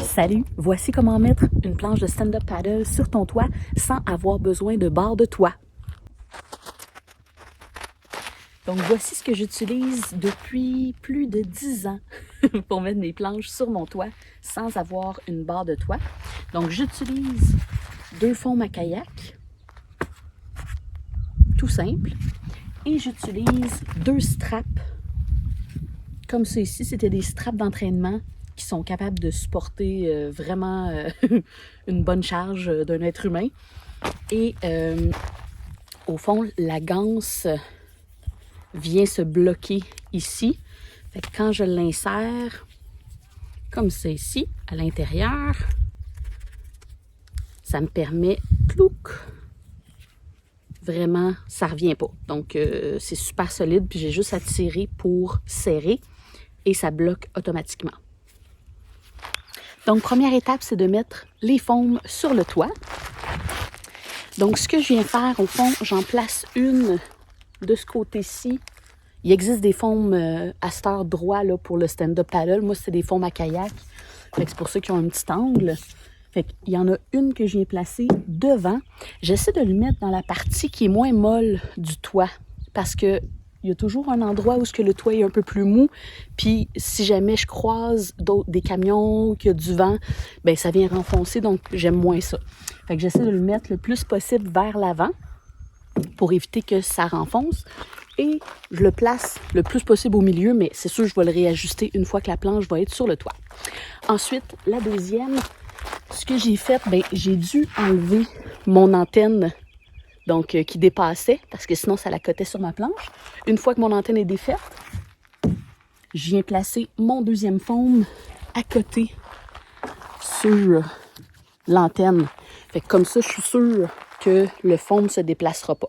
Salut, voici comment mettre une planche de stand-up paddle sur ton toit sans avoir besoin de barre de toit. Donc voici ce que j'utilise depuis plus de 10 ans pour mettre mes planches sur mon toit sans avoir une barre de toit. Donc j'utilise 2 foams à kayak, tout simple, et j'utilise 2 straps, comme ça ici, c'était des straps d'entraînement qui sont capables de supporter vraiment une bonne charge d'un être humain. Et au fond, la ganse vient se bloquer ici. Fait que quand je l'insère, comme ça ici, à l'intérieur, ça me permet, clouc, vraiment, ça revient pas. Donc, c'est super solide, puis j'ai juste à tirer pour serrer et ça bloque automatiquement. Donc, première étape, c'est de mettre les foams sur le toit. Donc, ce que je viens faire, au fond, j'en place une de ce côté-ci. Il existe des foams à cette heure droit là, pour le stand-up paddle. Moi, c'est des foams à kayak. C'est pour ça qu'ils ont un petit angle. Fait qu'il y en a une que je viens placer devant. J'essaie de le mettre dans la partie qui est moins molle du toit. Parce que il y a toujours un endroit où le toit est un peu plus mou. Puis si jamais je croise des camions, qu'il y a du vent, ben ça vient renfoncer. Donc j'aime moins ça. Fait que j'essaie de le mettre le plus possible vers l'avant pour éviter que ça renfonce. Et je le place le plus possible au milieu, mais c'est sûr que je vais le réajuster une fois que la planche va être sur le toit. Ensuite, la deuxième, ce que j'ai fait, ben j'ai dû enlever mon antenne donc qui dépassait, parce que sinon ça la cotait sur ma planche. Une fois que mon antenne est défaite, je viens placer mon deuxième foam à côté sur l'antenne. Fait que comme ça, je suis sûre que le foam ne se déplacera pas.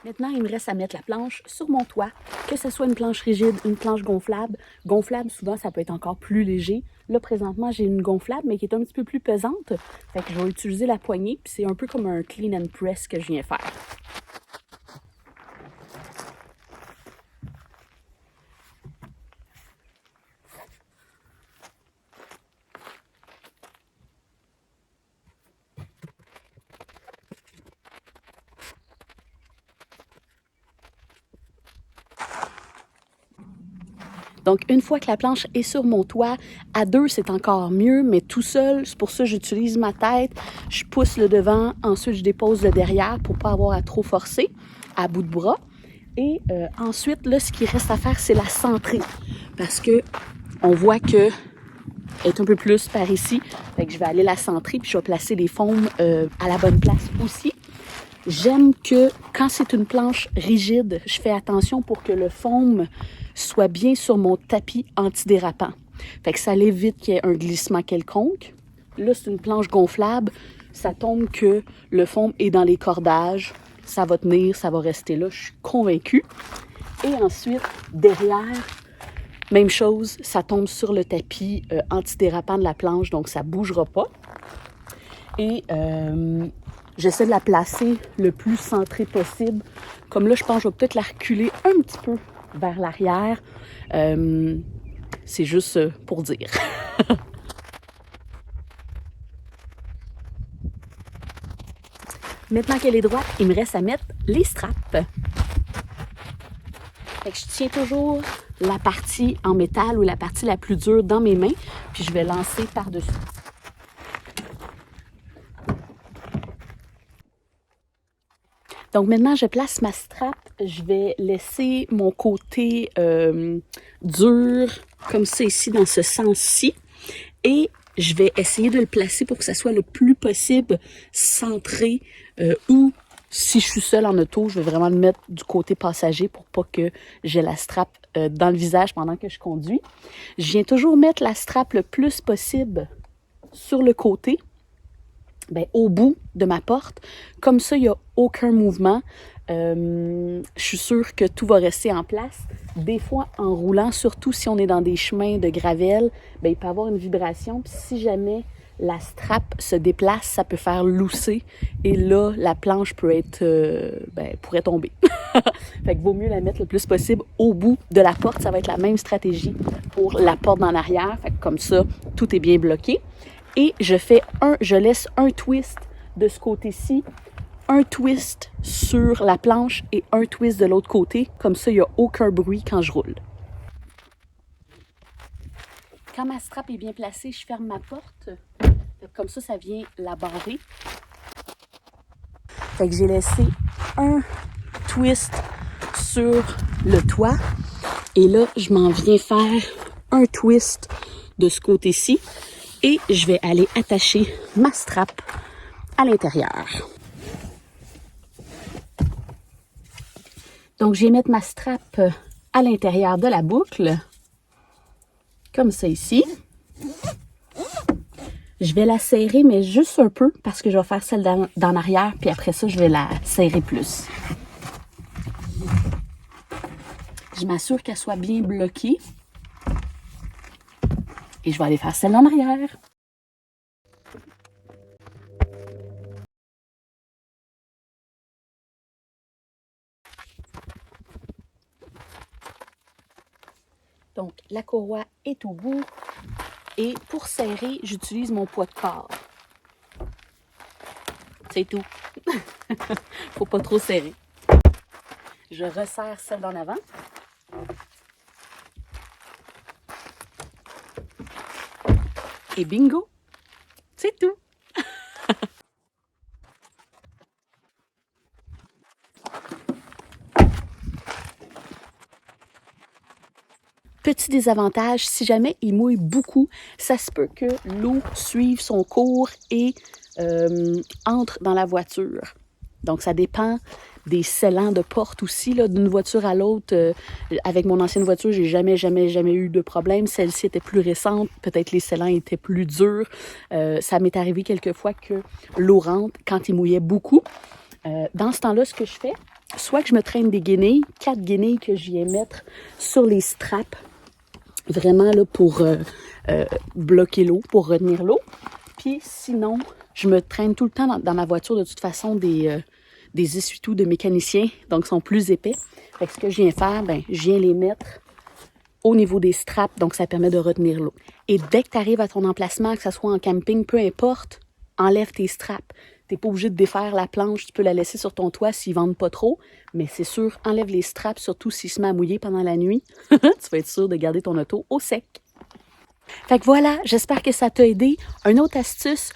Maintenant, il me reste à mettre la planche sur mon toit, que ce soit une planche rigide, une planche gonflable. Gonflable, souvent, ça peut être encore plus léger. Là, présentement, j'ai une gonflable, mais qui est un petit peu plus pesante. Fait que je vais utiliser la poignée, puis c'est un peu comme un clean and press que je viens faire. Donc, une fois que la planche est sur mon toit, à deux, c'est encore mieux, mais tout seul, c'est pour ça que j'utilise ma tête. Je pousse le devant, ensuite je dépose le derrière pour ne pas avoir à trop forcer à bout de bras. Et ensuite, là, ce qui reste à faire, c'est la centrer. Parce que on voit que elle est un peu plus par ici. Fait que je vais aller la centrer, puis je vais placer les foams à la bonne place aussi. J'aime que quand c'est une planche rigide, je fais attention pour que le foam soit bien sur mon tapis antidérapant. Fait que ça évite qu'il y ait un glissement quelconque. Là, c'est une planche gonflable. Ça tombe que le foam est dans les cordages. Ça va tenir, ça va rester là. Je suis convaincue. Et ensuite, derrière, même chose, ça tombe sur le tapis antidérapant de la planche, donc ça ne bougera pas. Et j'essaie de la placer le plus centré possible. Comme là, je pense que je vais peut-être la reculer un petit peu vers l'arrière. C'est juste pour dire. Maintenant qu'elle est droite, il me reste à mettre les straps. Fait que je tiens toujours la partie en métal ou la partie la plus dure dans mes mains, puis je vais lancer par-dessus. Donc maintenant, je place ma strap. Je vais laisser mon côté dur, comme ça ici, dans ce sens-ci. Et je vais essayer de le placer pour que ça soit le plus possible centré ou si je suis seule en auto, je vais vraiment le mettre du côté passager pour pas que j'ai la strap dans le visage pendant que je conduis. Je viens toujours mettre la strap le plus possible sur le côté, au bout de ma porte. Comme ça, il n'y a aucun mouvement. Je suis sûre que tout va rester en place. Des fois, en roulant, surtout si on est dans des chemins de gravelle, il peut y avoir une vibration. Puis si jamais la strap se déplace, ça peut faire lousser et là, la planche peut être, pourrait tomber. Fait que vaut mieux la mettre le plus possible au bout de la porte. Ça va être la même stratégie pour la porte en arrière. Fait que comme ça, tout est bien bloqué. Et je laisse un twist de ce côté-ci, un twist sur la planche et un twist de l'autre côté. Comme ça, il n'y a aucun bruit quand je roule. Quand ma strap est bien placée, je ferme ma porte. Comme ça vient la barrer. Fait que j'ai laissé un twist sur le toit. Et là, je m'en viens faire un twist de ce côté-ci. Et je vais aller attacher ma strap à l'intérieur. Donc, je vais mettre ma strap à l'intérieur de la boucle. Comme ça ici. Je vais la serrer, mais juste un peu, parce que je vais faire celle d'en arrière, puis après ça, je vais la serrer plus. Je m'assure qu'elle soit bien bloquée. Et je vais aller faire celle d'en arrière. Donc, la courroie est au bout. Et pour serrer, j'utilise mon poids de corps. C'est tout. Faut pas trop serrer. Je resserre celle d'en avant. Et bingo! C'est tout! Petit désavantage, si jamais il mouille beaucoup, ça se peut que l'eau suive son cours et entre dans la voiture. Donc, ça dépend des scellants de porte aussi, d'une voiture à l'autre. Avec mon ancienne voiture, j'ai jamais eu de problème. Celle-ci était plus récente. Peut-être les scellants étaient plus durs. Ça m'est arrivé quelquefois que l'eau rentre quand il mouillait beaucoup. Dans ce temps-là, ce que je fais, soit que je me traîne des guenilles, 4 guenilles que je viens mettre sur les straps, vraiment là pour bloquer l'eau, pour retenir l'eau. Puis sinon, je me traîne tout le temps dans ma voiture de toute façon des essuie-tout de mécaniciens, donc sont plus épais. Fait que ce que je viens faire, je viens les mettre au niveau des straps, donc ça permet de retenir l'eau. Et dès que tu arrives à ton emplacement, que ce soit en camping, peu importe, enlève tes straps. Tu n'es pas obligé de défaire la planche, tu peux la laisser sur ton toit s'ils ne vendent pas trop, mais c'est sûr, enlève les straps, surtout s'il se met à mouiller pendant la nuit. Tu vas être sûr de garder ton auto au sec. Fait que voilà, j'espère que ça t'a aidé. Une autre astuce,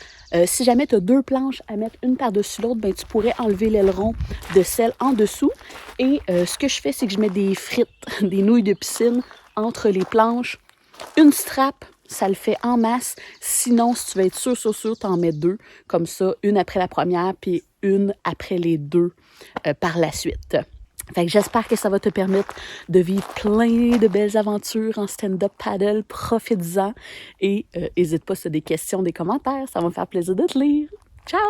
si jamais tu as 2 planches à mettre une par-dessus l'autre, tu pourrais enlever l'aileron de celle en dessous. Et ce que je fais, c'est que je mets des frites, des nouilles de piscine entre les planches. Une strap, ça le fait en masse. Sinon, si tu veux être sûr, t'en mets 2. Comme ça, une après la première, puis une après les 2 par la suite. Fait que j'espère que ça va te permettre de vivre plein de belles aventures en stand-up paddle. Profites-en et n'hésite pas si tu as des questions, des commentaires. Ça va me faire plaisir de te lire. Ciao!